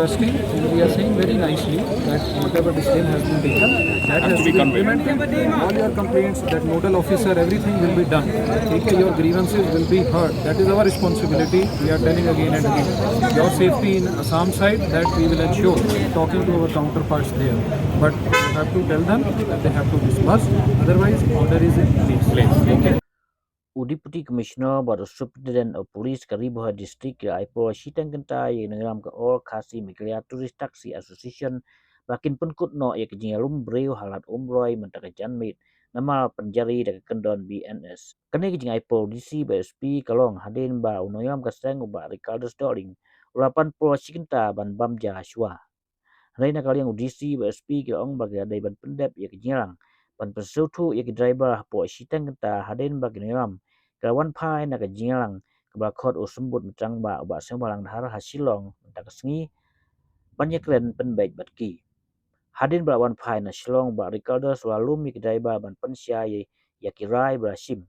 Firstly, we are saying very nicely that whatever decision has been taken, that has to be implemented. All your complaints, that nodal officer, everything will be done. Okay, your grievances will be heard. That is our responsibility. We are telling again and again. Your safety in Assam side, that we will ensure. Talking to our counterparts there, but you have to tell them that they have to disperse. Otherwise, order is in place. Okay. Deputy Commissioner bar Superintendent of Police Kariboha District Aipo Shiteng Kynta yang ngeram ke all kasi miklia Tourist Taxi Association bakin penkut no ya kejinya lumbreu halat Umroi mentaka janmit nama penjari dekat kendon BNS. Kene kejinya Aipo DC BSP kalong hadin ba unoyam kaseng uba Ricardo Storing ulapan po Kynta ban bamja shwa. Hadin kali yang DC BSP kilong bagi adai ban pendep ya kejinya pan pesutu ya driver po Shiteng Kynta hadin bagi ngeram kawan pai nak jingalang kebakot usembut metang ba ubak sembalang dhar hasilong tak sengi banyak keren penbaik batki hadin belawan pai na silong ba Ricardo selalu mi kedai ba ban pensia ya kirai brasim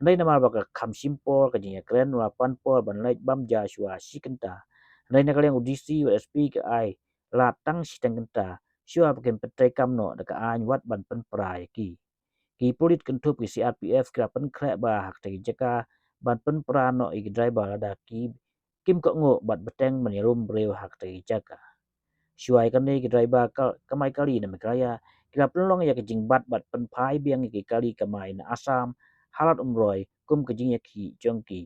handai nama ba kam simpol kejinya keren lapan pol ban lait bam Joshua Kynta handai nak yang udisi USP ke ai latang Shiteng Kynta syua pakai petai kamno dekat an wat ban Pynpra ki polit kentup ki CRPF kerapan krek ba hak tegi jaka ban Pynpra no igi driver ada ki kim kok ngo bat beteng menyerum breu hak tegi jaka syuai kan ni driver kamai kali na mekraya kira pelong ya kejing bat Pynpra biang iki kali kamai na Asam halat Umroi kum kejing ya ki jongki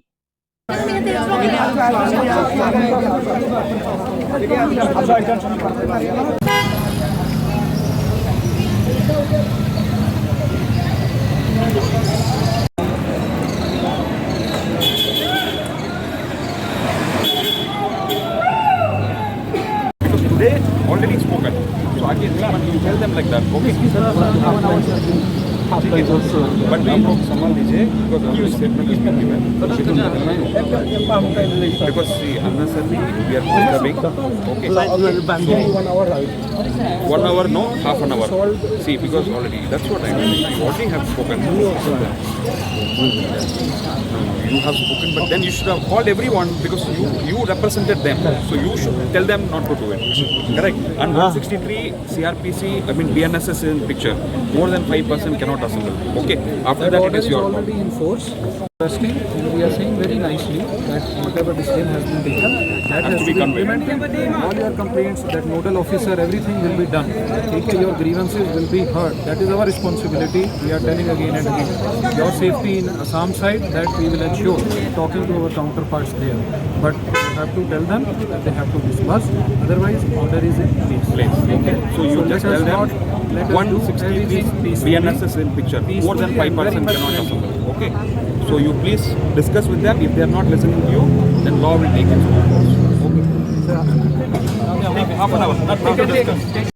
They already spoken. So again, you tell them like that. Okay. But someone because the statement is being given. Because see, unnecessarily we are disturbing. Okay. So, 1 hour, no, half an hour. See, because already, that's what I mean. You already have spoken. You have spoken, but then you should have called everyone because you represented them. So you should tell them not to do it. Correct? And 163 CRPC, I mean BNS is in picture. More than 5% cannot assemble. Okay. After that, it is your already in force. Firstly, we are saying very nicely that whatever decision has been taken, that has to be implemented. All your complaints, that nodal officer, everything will be done. Okay, your grievances will be heard. That is our responsibility. We are telling again and again. Your safety in Assam side, that we will ensure. Talking to our counterparts there, but you have to tell them that they have to disperse. Otherwise, order is in place. Okay. So you just tell them 163 BNS is in picture. More than 5% cannot assemble. Okay. So you please discuss with them. If they are not listening to you, then law will take its own course. Okay. Half an hour. Not take